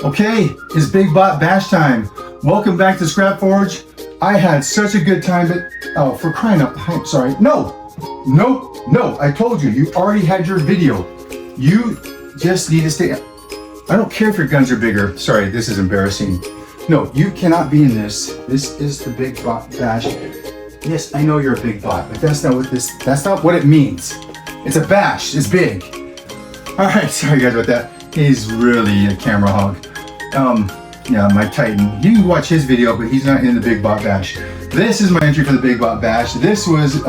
Okay, it's Big Bot Bash time. Welcome back to Scrap Forge. I had such a good time, but oh, for crying out, I'm sorry. No, I told you, you already had your video. You just need to stay. I don't care if your guns are bigger. Sorry, this is embarrassing. No, you cannot be in this. This is the Big Bot Bash. Yes, I know you're a big bot, but that's not what it means. It's a bash, it's big. All right, sorry guys about that. He's really a camera hog. Yeah, my Titan. You can watch his video, but he's not in the Big Bot Bash. This is my entry for the Big Bot Bash. This was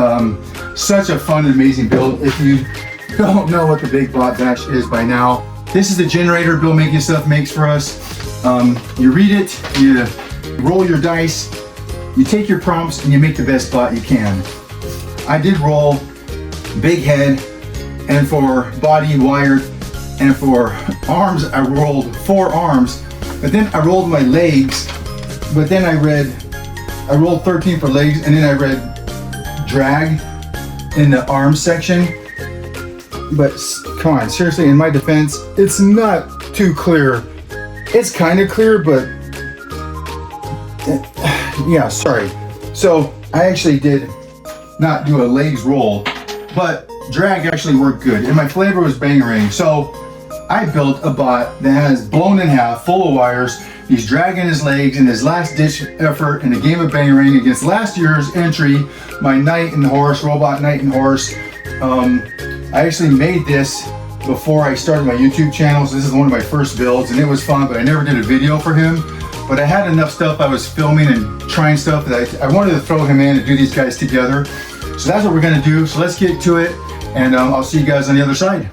such a fun and amazing build. If you don't know what the Big Bot Bash is by now, this is the generator Bill Making Stuff makes for us. You read it, you roll your dice, you take your prompts, and you make the best bot you can. I did roll big head, and for body wired, and for arms, I rolled 4 arms, but then I rolled my legs, but then I rolled 13 for legs, and then I read drag in the arm section. But come on, seriously, in my defense, it's not too clear. It's kind of clear, but yeah, sorry. So I actually did not do a legs roll, but drag actually worked good, and my flavor was Bangarang. So I built a bot that has blown in half, full of wires. He's dragging his legs in his last ditch effort in a game of Bangarang against last year's entry, my Knight and Horse, Robot Knight and Horse. I actually made this before I started my YouTube channel, so this is one of my first builds, and it was fun, but I never did a video for him. But I had enough stuff I was filming and trying stuff that I wanted to throw him in and do these guys together. So that's what we're gonna do. So let's get to it, and I'll see you guys on the other side.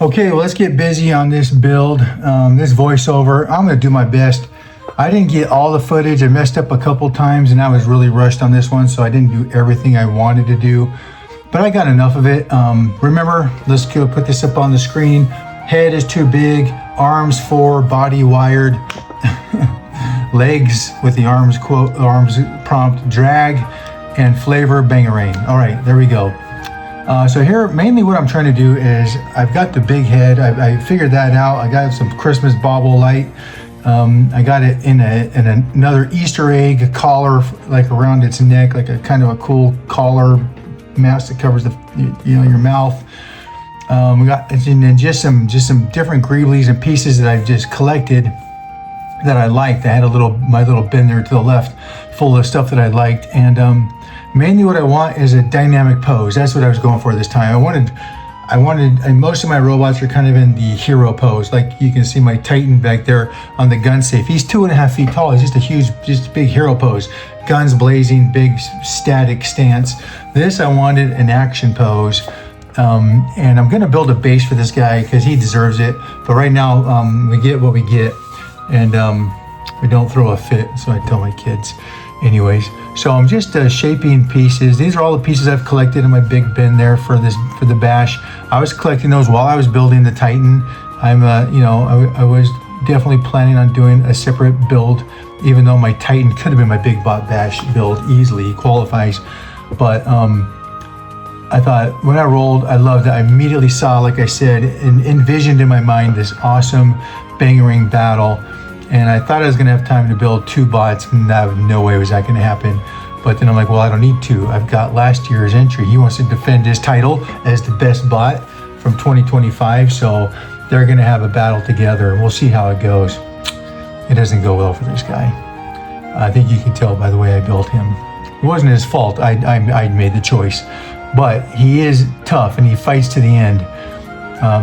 Okay, well, let's get busy on this build, this voiceover. I'm gonna do my best. I didn't get all the footage. I messed up a couple times, and I was really rushed on this one, so I didn't do everything I wanted to do. But I got enough of it. Remember, let's go put this up on the screen. Head is too big, arms 4, body wired, legs with the arms prompt, drag, and flavor Bangarang. All right, there we go. So here, mainly what I'm trying to do is, I've got the big head. I figured that out. I got some Christmas bauble light. I got it in another Easter egg collar, like around its neck, like a kind of a cool collar mask that covers your mouth. We got, and then just some different greeblies and pieces that I've just collected that I liked. I had my little bin there to the left full of stuff that I liked, and mainly what I want is a dynamic pose. That's what I was going for this time. I wanted, and most of my robots are kind of in the hero pose. Like you can see my Titan back there on the gun safe. He's 2.5 feet tall. He's just a big hero pose. Guns blazing, big static stance. This, I wanted an action pose. And I'm gonna build a base for this guy because he deserves it. But right now, we get what we get, and we don't throw a fit, so I tell my kids. Anyways, so I'm just shaping pieces. These are all the pieces I've collected in my big bin there for the bash. I was collecting those while I was building the Titan. I was definitely planning on doing a separate build, even though my Titan could have been my Big Bot Bash build easily. He qualifies, but I thought when I rolled, I loved it. I immediately saw, like I said, and envisioned in my mind this awesome Bangarang battle. And I thought I was gonna have time to build 2 bots, and no way was that gonna happen. But then I'm like, well, I don't need 2. I've got last year's entry. He wants to defend his title as the best bot from 2025. So they're gonna have a battle together, and we'll see how it goes. It doesn't go well for this guy. I think you can tell by the way I built him. It wasn't his fault. I made the choice. But he is tough, and he fights to the end.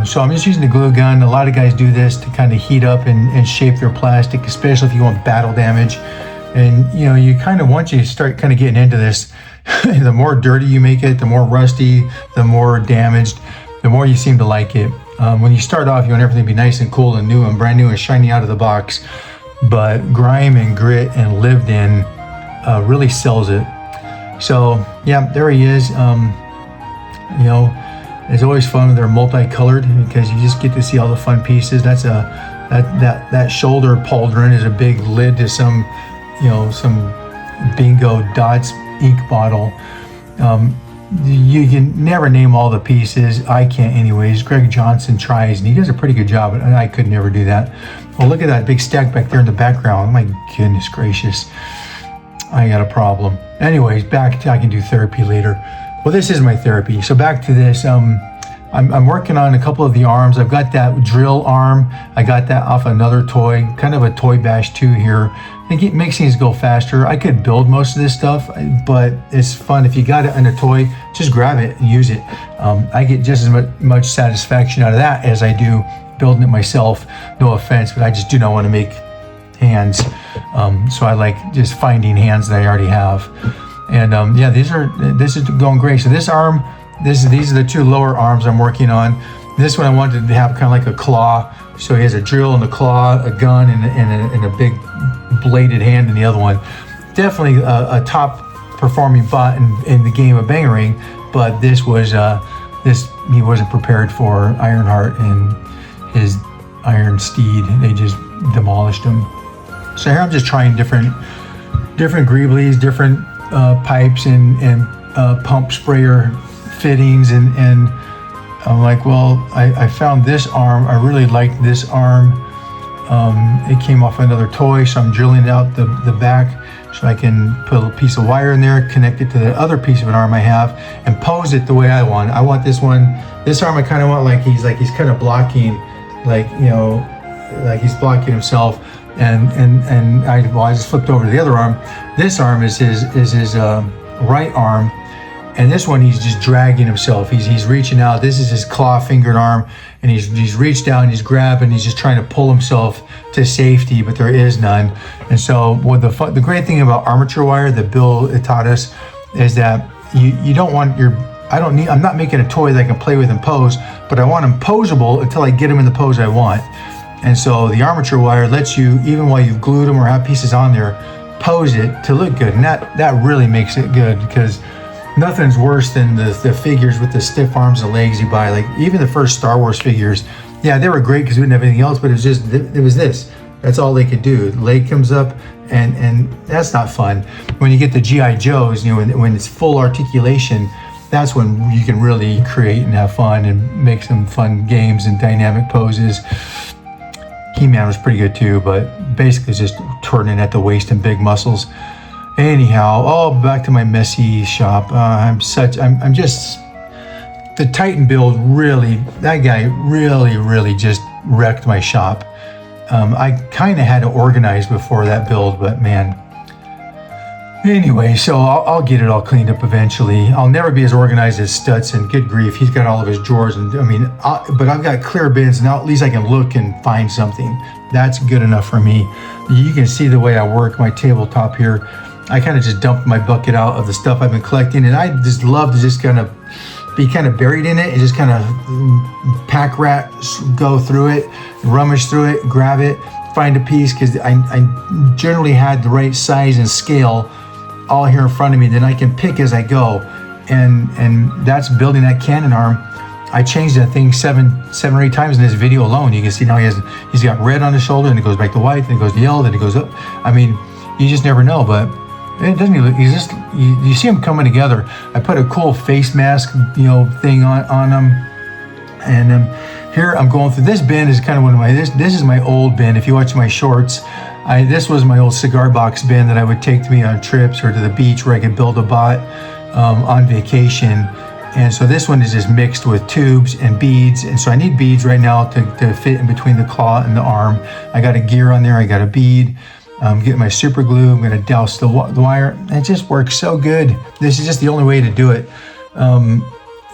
So I'm just using the glue gun. A lot of guys do this to kind of heat up and shape their plastic, especially if you want battle damage. And you kind of, once you start kind of getting into this, the more dirty you make it, the more rusty, the more damaged, the more you seem to like it. When you start off, you want everything to be nice and cool and new and brand new and shiny out of the box. But grime and grit and lived in really sells it. So yeah, there he is. It's always fun when they're multicolored because you just get to see all the fun pieces. That's that shoulder pauldron is a big lid to some bingo dots ink bottle. you can never name all the pieces. I can't anyways. Greg Johnson tries, and he does a pretty good job, and I could never do that. Well, look at that big stack back there in the background. My goodness gracious. I got a problem. Anyways, back to, I can do therapy later. Well, this is my therapy. So back to this. I'm working on a couple of the arms. I've got that drill arm. I got that off another toy, kind of a Toy Bash 2 here. I think it makes things go faster. I could build most of this stuff, but it's fun. If you got it in a toy, just grab it and use it. I get just as much satisfaction out of that as I do building it myself. No offense, but I just do not want to make hands. So I like just finding hands that I already have. And yeah, this is going great. So this arm, these are the two lower arms I'm working on. This one I wanted to have kind of like a claw. So he has a drill and a claw, a gun, and a big bladed hand in the other one. Definitely a top performing bot in the game of Bangarang, but this was he wasn't prepared for Ironheart and his Iron Steed. They just demolished him. So here I'm just trying different greeblies, different pipes and pump sprayer fittings, and I'm like, well, I found this arm. I really liked this arm. It came off another toy, so I'm drilling out the back so I can put a piece of wire in there, connect it to the other piece of an arm I have, and pose it the way I want. I want this one, this arm I kind of want like he's kind of blocking, like, you know, like he's blocking himself. And I just flipped over to the other arm. This arm is his right arm, and this one he's just dragging himself. He's reaching out. This is his claw-fingered arm, and he's reached down, he's grabbing, he's just trying to pull himself to safety, but there is none. And so, what the great thing about armature wire that Bill taught us is that you don't want your. I'm not making a toy that I can play with and pose, but I want him posable until I get him in the pose I want. And so the armature wire lets you, even while you've glued them or have pieces on there, pose it to look good. And that really makes it good, because nothing's worse than the figures with the stiff arms and legs you buy. Like even the first Star Wars figures, yeah, they were great because we didn't have anything else, but it was this. That's all they could do. The leg comes up, and that's not fun. When you get the G.I. Joes, you know, when it's full articulation, that's when you can really create and have fun and make some fun games and dynamic poses. He-Man was pretty good too, but basically just turning at the waist and big muscles. Anyhow, back to my messy shop. I'm just, the Titan build really, that guy really just wrecked my shop. I kind of had to organize before that build, but man. Anyway, so I'll get it all cleaned up eventually. I'll never be as organized as Studson. Good grief, he's got all of his drawers, and but I've got clear bins now. At least I can look and find something. That's good enough for me. You can see the way I work my tabletop here. I kind of just dumped my bucket out of the stuff I've been collecting, and I just love to just kind of be kind of buried in it and just kind of pack rat, go through it, rummage through it, grab it, find a piece, because I generally had the right size and scale all here in front of me. Then I can pick as I go, and that's building that cannon arm. I changed that thing seven or eight times in this video alone. You can see now he's got red on his shoulder, and it goes back to white, then it goes to yellow, then it goes up. I mean, you just never know, but it doesn't even, you see them coming together. I put a cool face mask, thing on them, and here I'm going through this bin. Is kind of one of my, this is my old bin. If you watch my shorts, this was my old cigar box bin that I would take to me on trips or to the beach where I could build a bot on vacation. And so this one is just mixed with tubes and beads. And so I need beads right now to fit in between the claw and the arm. I got a gear on there, I got a bead. I'm getting my super glue, I'm gonna douse the wire. It just works so good. This is just the only way to do it.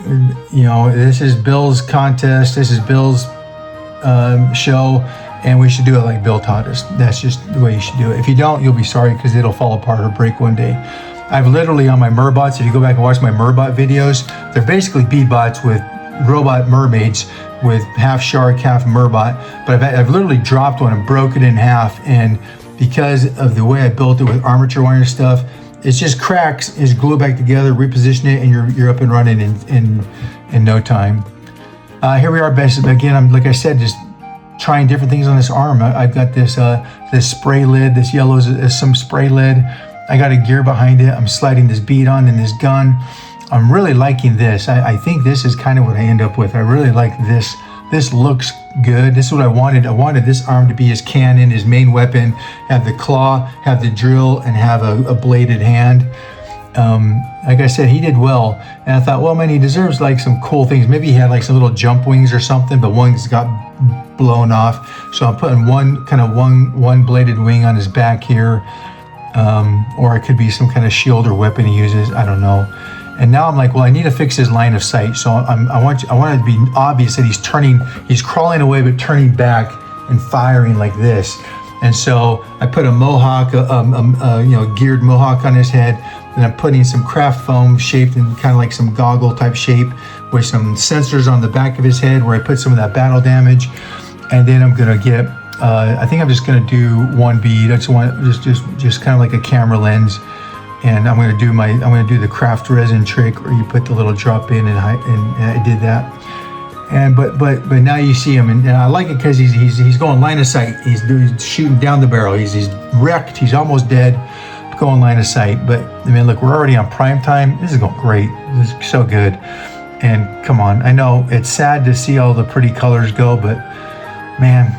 This is Bill's contest, this is Bill's show, and we should do it like Bill taught us. That's just the way you should do it. If you don't, you'll be sorry, because it'll fall apart or break one day. I've literally on my merbots, if you go back and watch my merbot videos, they're basically bead bots with robot mermaids with half shark, half merbot. But I've literally dropped one and broke it in half, and because of the way I built it with armature wire and stuff, it just cracks, is glue it back together, reposition it, and you're up and running in no time. Here we are, again. Like I said, just trying different things on this arm. I've got this spray lid. This yellow is some spray lid. I got a gear behind it. I'm sliding this bead on in this gun. I'm really liking this. I think this is kind of what I end up with. I really like this. This looks good. This is what I wanted. I wanted this arm to be his cannon, his main weapon, have the claw, have the drill, and have a bladed hand. Like I said, he did well. And I thought, well, man, he deserves like some cool things. Maybe he had like some little jump wings or something, but one's got blown off. So I'm putting one bladed wing on his back here. Or it could be some kind of shield or weapon he uses. I don't know. And now I'm like, well, I need to fix his line of sight. So I want it to be obvious that he's crawling away, but turning back and firing like this. And so I put a mohawk, geared mohawk on his head. And I'm putting some craft foam shaped in kind of like some goggle type shape with some sensors on the back of his head where I put some of that battle damage. And then I'm gonna get, I think I'm just gonna do one bead. I just want just kind of like a camera lens. And I'm gonna do the craft resin trick where you put the little drop in, and I did that. And but now you see him, and I like it because he's going line of sight. He's shooting down the barrel. He's wrecked. He's almost dead. Going line of sight. But I mean, look, we're already on prime time. This is going great. This is so good. And come on, I know it's sad to see all the pretty colors go, but man,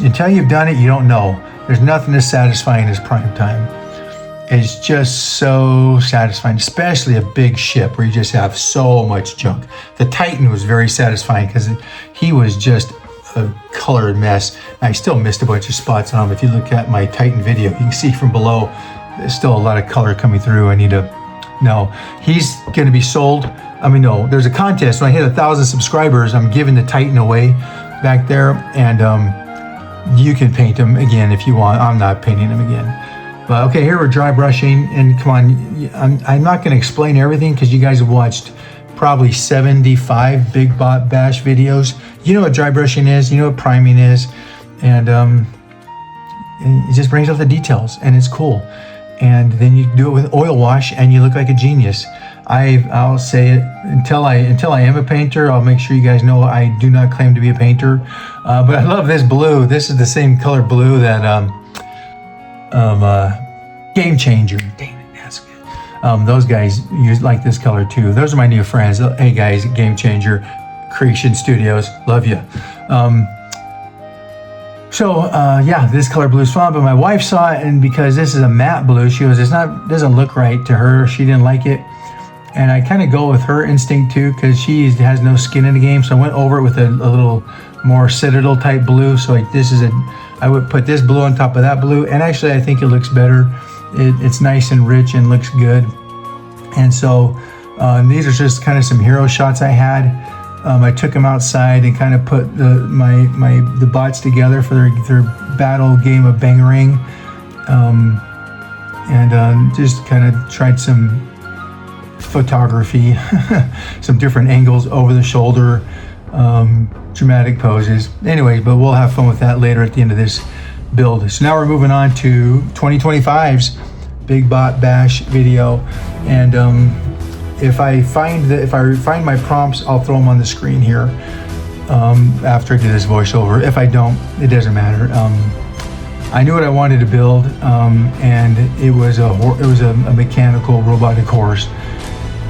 until you've done it, you don't know. There's nothing as satisfying as prime time. It's just so satisfying, especially a big ship where you just have so much junk. The Titan was very satisfying because he was just a colored mess. I still missed a bunch of spots on him. If you look at my Titan video, you can see from below, there's still a lot of color coming through. He's going to be sold. There's a contest. When I hit 1,000 subscribers, I'm giving the Titan away back there. And you can paint him again if you want. I'm not painting him again. But okay, here we're dry brushing, and come on, I'm not going to explain everything because you guys have watched probably 75 Big Bot Bash videos. You know what dry brushing is, you know what priming is, and it just brings out the details, and it's cool. And then you do it with oil wash, and you look like a genius. I'll say it until I am a painter. I'll make sure you guys know I do not claim to be a painter, but I love this blue. This is the same color blue that Game Changer. Dang it, that's good. Those guys like this color too. Those are my new friends. Hey guys, Game Changer Creation Studios, love you. This color blue is fun, but my wife saw it, and because this is a matte blue, she goes, doesn't look right to her. She didn't like it. And I kind of go with her instinct too, because she has no skin in the game. So I went over it with a little more Citadel type blue. So I would put this blue on top of that blue, and actually I think it looks better. It's nice and rich and looks good. And so these are just kind of some hero shots I had. I took them outside and kind of put the bots together for their battle game of Bangarang, and just kind of tried some photography, some different angles over the shoulder, dramatic poses. Anyway, but we'll have fun with that later at the end of this build. So now we're moving on to 2025's Big Bot Bash video, and if I find my prompts, I'll throw them on the screen here after I do this voiceover. If I don't, it doesn't matter. I knew what I wanted to build, and it was a mechanical robotic horse,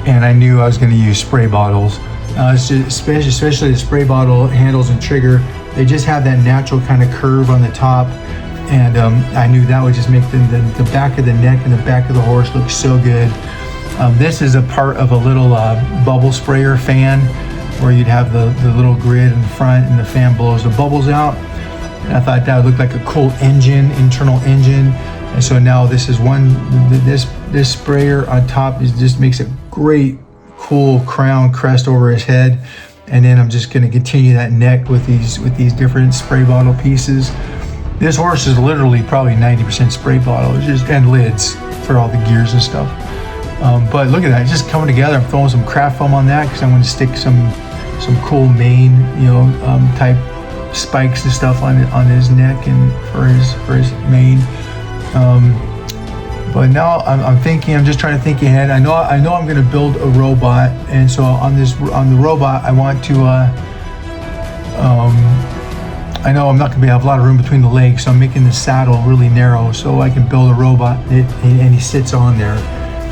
and I knew I was going to use spray bottles. Especially the spray bottle handles and trigger, they just have that natural kind of curve on the top, and I knew that would just make the back of the neck and the back of the horse look so good. This is a part of a little bubble sprayer fan where you'd have the little grid in the front, and the fan blows the bubbles out. And I thought that would look like a cool internal engine. And so now this is this sprayer on top just makes a great cool crown crest over his head. And then I'm just going to continue that neck with these different spray bottle pieces. This horse is literally probably 90% spray bottle, and lids for all the gears and stuff. But look at that, it's just coming together. I'm throwing some craft foam on that because I'm going to stick some cool mane, type spikes and stuff on his neck and for his mane. But now I'm just trying to think ahead. I know I'm going to build a robot, and so on the robot I want to. I know I'm not going to have a lot of room between the legs, so I'm making the saddle really narrow so I can build a robot, and he sits on there.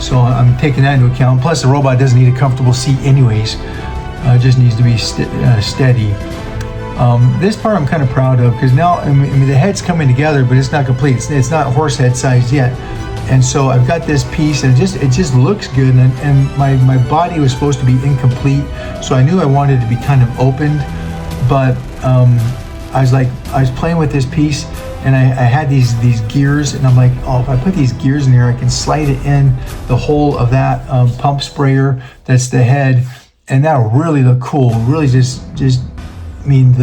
So I'm taking that into account. Plus the robot doesn't need a comfortable seat anyways. It just needs to be steady. This part I'm kind of proud of, because now, I mean, the head's coming together, but it's not complete. It's not horse head size yet. And so I've got this piece, and it just looks good. And my body was supposed to be incomplete, so I knew I wanted it to be kind of opened. But I was playing with this piece, and I had these gears, and I'm like, oh, if I put these gears in here, I can slide it in the hole of that pump sprayer that's the head, and that'll really look cool. Really just I mean,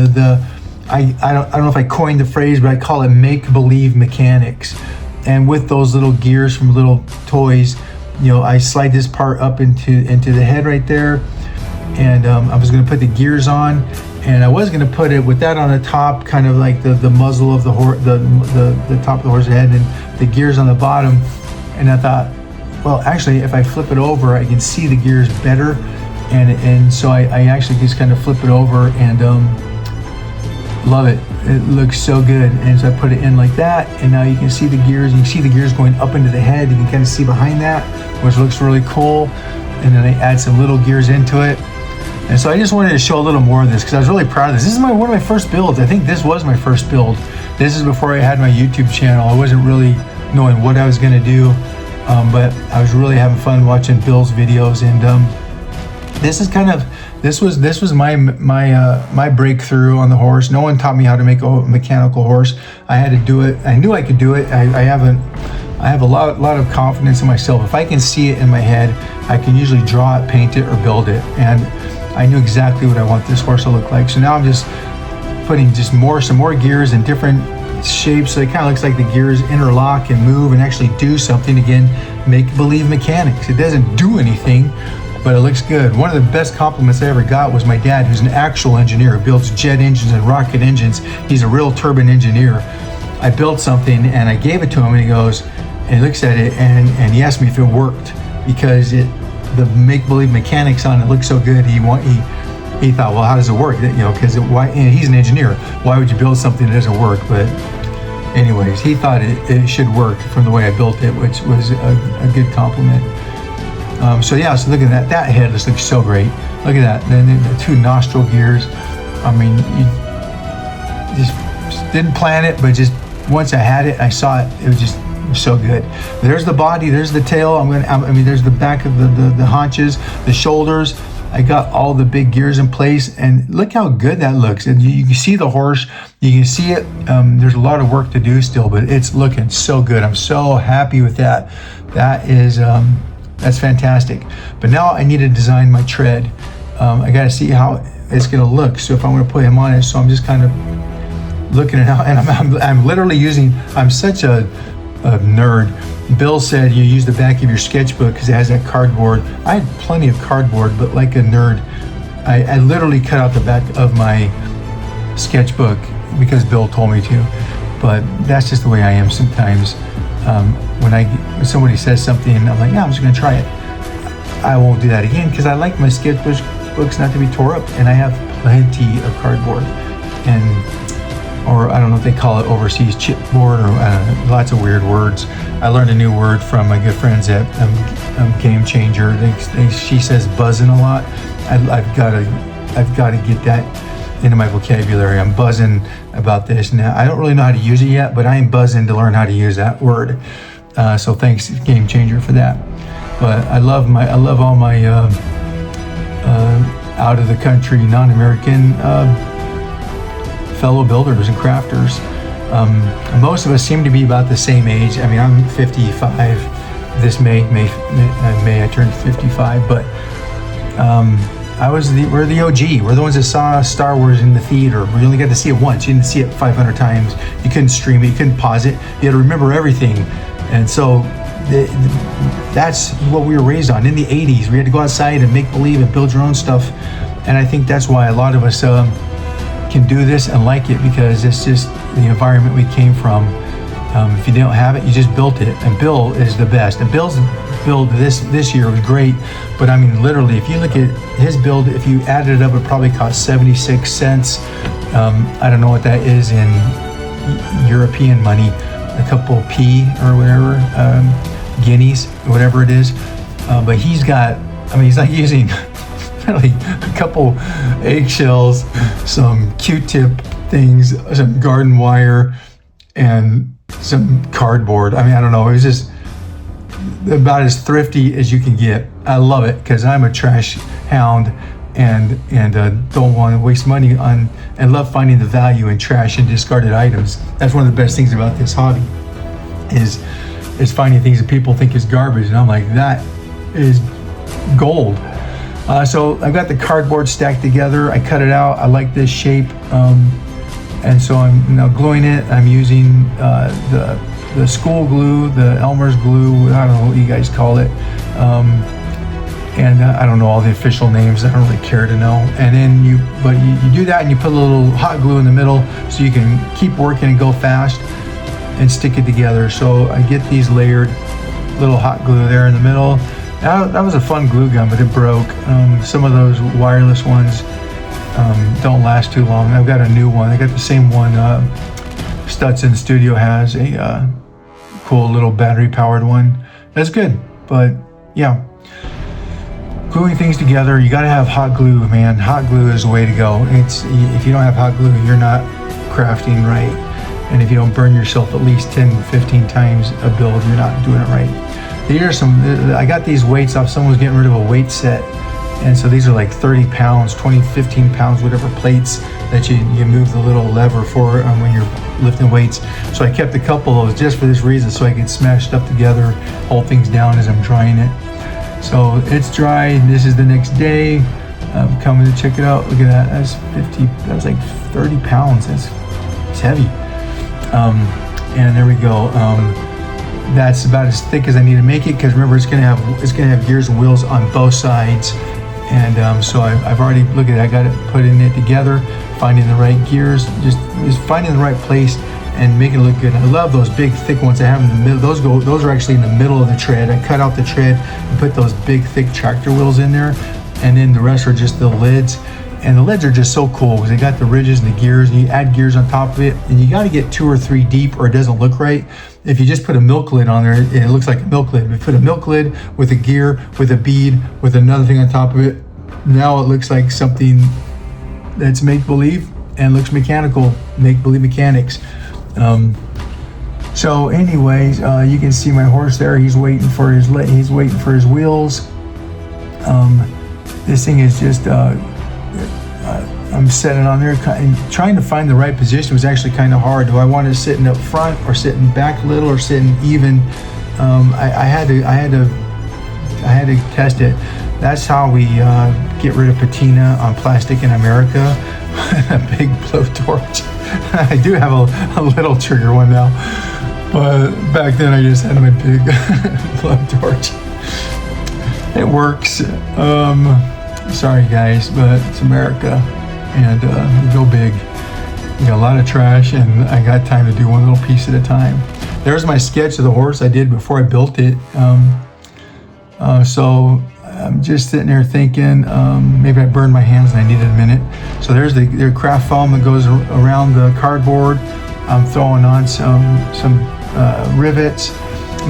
I don't know if I coined the phrase, but I call it make-believe mechanics. And with those little gears from little toys, you know, I slide this part up into the head right there, and I was going to put the gears on, and I was going to put it with that on the top, kind of like the muzzle of the horse, the top of the horse's head, and the gears on the bottom. And I thought, well, actually, if I flip it over, I can see the gears better, and so I actually just kind of flip it over, and love it. It looks so good. And so I put it in like that, and now you can see the gears. You can see the gears going up into the head. You can kind of see behind that, which looks really cool. And then I add some little gears into it. And so I just wanted to show a little more of this, because I was really proud of this. This is one of my first builds. I think this was my first build. This is before I had my YouTube channel. I wasn't really knowing what I was going to do, but I was really having fun watching Bill's videos. And this was my breakthrough on the horse. No one taught me how to make a mechanical horse. I had to do it. I knew I could do it. I have a lot of confidence in myself. If I can see it in my head, I can usually draw it, paint it, or build it. And I knew exactly what I want this horse to look like. So now I'm just putting some more gears in different shapes, so it kind of looks like the gears interlock and move and actually do something. Again, make-believe mechanics. It doesn't do anything, but it looks good. One of the best compliments I ever got was my dad, who's an actual engineer, who builds jet engines and rocket engines. He's a real turbine engineer. I built something and I gave it to him, and he goes, and he looks at it, and he asked me if it worked, because the make-believe mechanics on it looked so good. He thought, well, how does it work? You know, because he's an engineer. Why would you build something that doesn't work? But anyways, he thought it should work from the way I built it, which was a good compliment. So yeah, so look at that. That head just looks so great. Look at that. Then the two nostril gears. I mean, you just didn't plan it, but just once I had it, I saw it. It was just so good. There's the body. There's the tail. I mean, there's the back of the haunches, the shoulders. I got all the big gears in place, and look how good that looks. And you can see the horse. You can see it. There's a lot of work to do still, but it's looking so good. I'm so happy with that. That's fantastic. But now I need to design my tread. I got to see how it's going to look. So if I want to put him on it, so I'm just kind of looking at how, and I'm literally using. I'm such a nerd. Bill said you use the back of your sketchbook because it has that cardboard. I had plenty of cardboard, but like a nerd, I literally cut out the back of my sketchbook because Bill told me to. But that's just the way I am sometimes. When somebody says something, I'm like, yeah, I'm just gonna try it. I won't do that again, because I like my sketchbooks not to be tore up, and I have plenty of cardboard, or I don't know if they call it overseas chipboard, or lots of weird words. I learned a new word from my good friends at Game Changer. She says buzzing a lot. I've got to get that into my vocabulary. I'm buzzing about this now. I don't really know how to use it yet, but I am buzzing to learn how to use that word. So thanks, Game Changer, for that. But I love all my out of the country, non-American fellow builders and crafters. Most of us seem to be about the same age. I mean, I'm 55. This May I turned 55, but we're the OG. We're the ones that saw Star Wars in the theater. We only got to see it once. You didn't see it 500 times. You couldn't stream it. You couldn't pause it. You had to remember everything. And so that's what we were raised on. In the 80s, we had to go outside and make believe and build your own stuff. And I think that's why a lot of us can do this and like it, because it's just the environment we came from. If you don't have it, you just built it. And Bill is the best. And Bill's build this year was great, but I mean, literally, if you look at his build, if you added it up, it probably cost 76 cents. I don't know what that is in European money, a couple P or whatever. guineas, whatever it is. But he's got, I mean, he's like using really a couple eggshells, some Q-tip things, some garden wire, and some cardboard. I mean, I don't know. It was just about as thrifty as you can get. I love it because I'm a trash hound and don't want to waste money on, and love finding the value in trash and discarded items. That's one of the best things about this hobby is finding things that people think is garbage, and I'm like, that is gold. So I got the cardboard stacked together. I cut it out. I like this shape, and so I'm now gluing it. I'm using the school glue, the Elmer's glue. I don't know what you guys call it, and I don't know all the official names. I don't really care to know. And then you do that, and you put a little hot glue in the middle so you can keep working and go fast and stick it together. So I get these layered, little hot glue there in the middle. That was a fun glue gun, but it broke. Some of those wireless ones don't last too long. I've got a new one. I got the same one Studson Studio has, a cool little battery powered one. That's good, but yeah. Gluing things together, you gotta have hot glue, man. Hot glue is the way to go. If you don't have hot glue, you're not crafting right. And if you don't burn yourself at least 10, 15 times a build, you're not doing it right. I got these weights off. Someone was getting rid of a weight set. And so these are like 30 pounds, 20, 15 pounds, whatever plates that you move the little lever for when you're lifting weights. So I kept a couple of those just for this reason, so I could smash stuff together, hold things down as I'm drying it. So it's dry. This is the next day. I'm coming to check it out. Look at that. That's 50. That was like 30 pounds. It's heavy. And there we go. That's about as thick as I need to make it, because remember, it's gonna have gears and wheels on both sides. And so I've already, look at it, I got it putting it together, finding the right gears, just finding the right place and making it look good. I love those big thick ones I have in the middle. Those are actually in the middle of the tread. I cut out the tread and put those big thick tractor wheels in there, and then the rest are just the lids. And the lids are just so cool because they got the ridges and the gears, and you add gears on top of it, and you got to get 2 or 3 deep or it doesn't look right. If you just put a milk lid on there, it looks like a milk lid. If you put a milk lid with a gear, with a bead, with another thing on top of it, now it looks like something that's make-believe and looks mechanical, make-believe mechanics. So anyways, you can see my horse there. He's waiting for his wheels. This thing is just, I'm setting on there, and trying to find the right position was actually kind of hard. Do I want it sitting up front or sitting back a little or sitting even? I had to test it. That's how we get rid of patina on plastic in America. A big blowtorch. I do have a little trigger one now, but back then I just had my big blowtorch. It works. Sorry guys, but it's America, and we go big. We got a lot of trash, and I got time to do one little piece at a time. There's my sketch of the horse I did before I built it. So I'm just sitting there thinking, maybe I burned my hands and I needed a minute. So there's the craft foam that goes around the cardboard. I'm throwing on some rivets.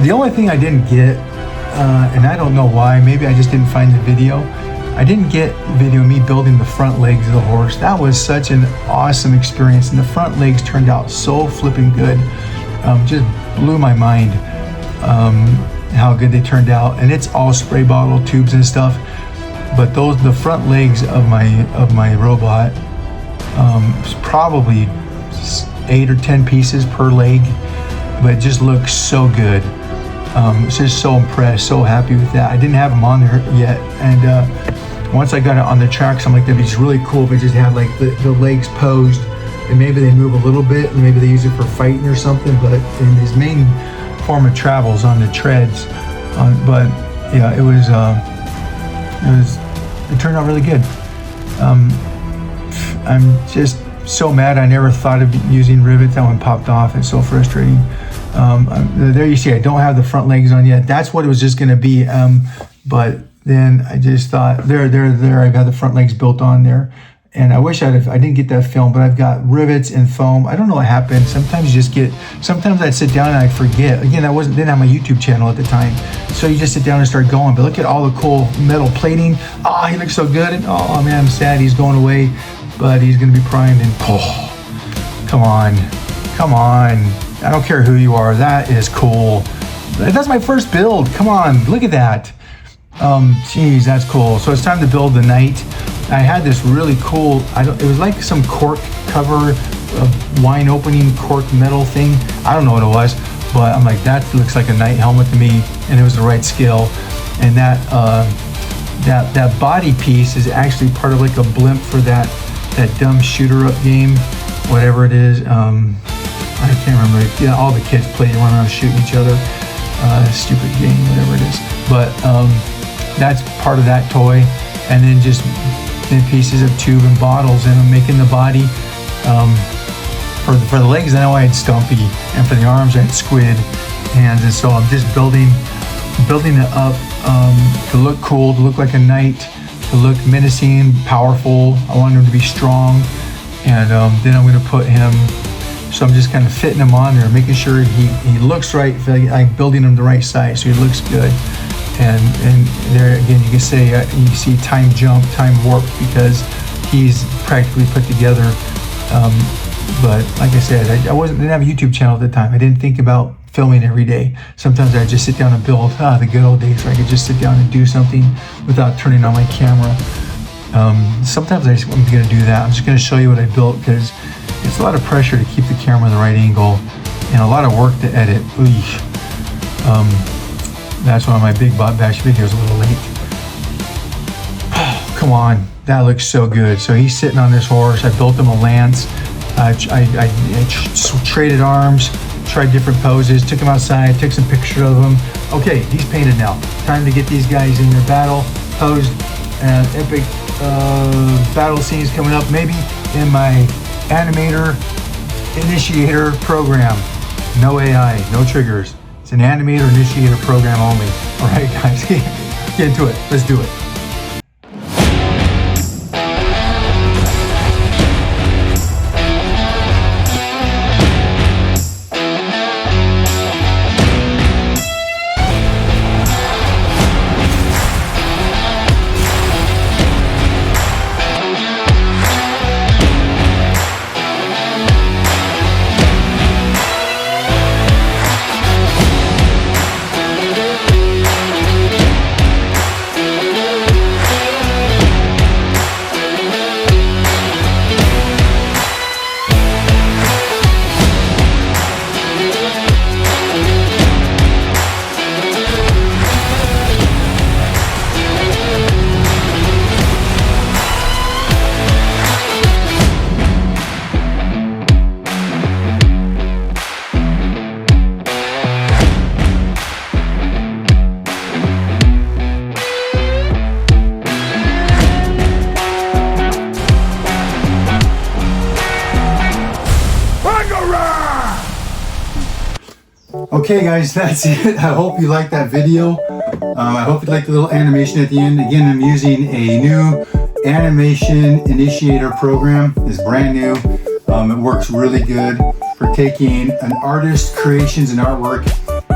The only thing I didn't get, and I don't know why, maybe I just didn't find the video. I didn't get video of me building the front legs of the horse. That was such an awesome experience, and the front legs turned out so flipping good. Just blew my mind how good they turned out. And it's all spray bottle tubes and stuff. But the front legs of my robot, was probably 8 or 10 pieces per leg, but it just looks so good. Just so impressed, so happy with that. I didn't have them on there yet, and once I got it on the tracks, I'm like, that'd be just really cool if I just had like the legs posed, and maybe they move a little bit, and maybe they use it for fighting or something. But in his main form of travels on the treads, but yeah, it turned out really good. I'm just so mad I never thought of using rivets. That one popped off. It's so frustrating. There you see, I don't have the front legs on yet. That's what it was just going to be. But then I just thought, there, I got the front legs built on there. And I wish I didn't get that film, but I've got rivets and foam. I don't know what happened. Sometimes sometimes I'd sit down and I'd forget. Again, didn't have my YouTube channel at the time. So you just sit down and start going. But look at all the cool metal plating. Oh, he looks so good. And oh man, I'm sad he's going away, but he's gonna be primed and come on. I don't care who you are, that is cool. That's my first build, come on, look at that. Geez, that's cool. So it's time to build the knight. I had this really cool, it was like some cork cover, wine opening cork metal thing. I don't know what it was, but I'm like, that looks like a knight helmet to me, and it was the right scale. And that body piece is actually part of like a blimp for that dumb shooter up game, whatever it is. I can't remember. Yeah, all the kids play one around shooting each other. Stupid game, whatever it is. But that's part of that toy. And then just pieces of tube and bottles, and I'm making the body. For the legs, I know I had Stumpy, and for the arms, I had Squid hands. And so I'm just building it up to look cool, to look like a knight, to look menacing, powerful. I want him to be strong, and then I'm going to put him. So I'm just kind of fitting him on there, making sure he looks right. I'm building him the right size, so he looks good. And there again, you can say you see time jump, time warp, because he's practically put together. But like I said, I didn't have a YouTube channel at the time. I didn't think about filming every day. Sometimes I just sit down and build. The good old days where I could just sit down and do something without turning on my camera. Sometimes I'm going to do that. I'm just going to show you what I built, because it's a lot of pressure to keep the camera in the right angle and a lot of work to edit. That's one of my big Bob Bash videos, a little late. Oh, come on, that looks so good. So he's sitting on this horse. I built him a lance. I traded arms, tried different poses, took him outside, took some pictures of him. Okay, he's painted now. Time to get these guys in their battle posed. Epic battle scenes coming up, maybe in my animator initiator program. No AI, no triggers. It's an animator initiator program only. All right, guys, get into it. Let's do it. Okay guys, that's it. I hope you liked that video. I hope you liked the little animation at the end. Again, I'm using a new animation initiator program. It's brand new. It works really good for taking an artist's creations and artwork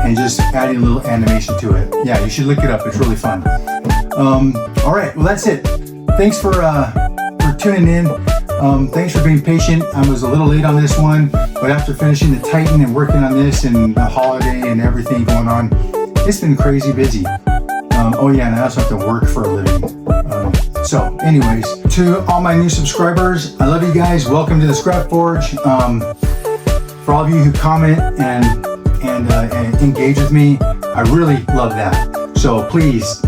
and just adding a little animation to it. Yeah, you should look it up. It's really fun. All right, well that's it. Thanks for tuning in. Thanks for being patient. I was a little late on this one, but after finishing the Titan and working on this and the holiday and everything going on, it's been crazy busy. Oh yeah, and I also have to work for a living. So anyways, to all my new subscribers, I love you guys. Welcome to the Scrap Forge. For all of you who comment and engage with me, I really love that. So please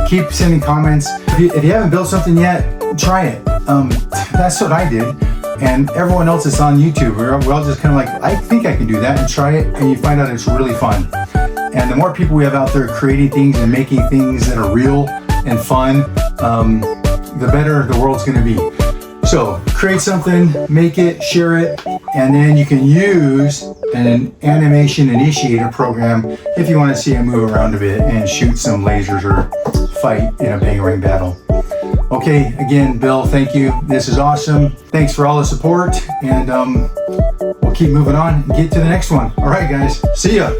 keep sending comments. If you haven't built something yet, try it. That's what I did, and everyone else is on YouTube. We're all just kind of like, I think I can do that, and try it, and you find out it's really fun. And the more people we have out there creating things and making things that are real and fun, the better the world's going to be. So create something, make it, share it, and then you can use an animation initiator program if you want to see it move around a bit and shoot some lasers or fight in a bang ring battle. Okay, again, Bill, thank you. This is awesome. Thanks for all the support, and we'll keep moving on and get to the next one. All right, guys, see ya.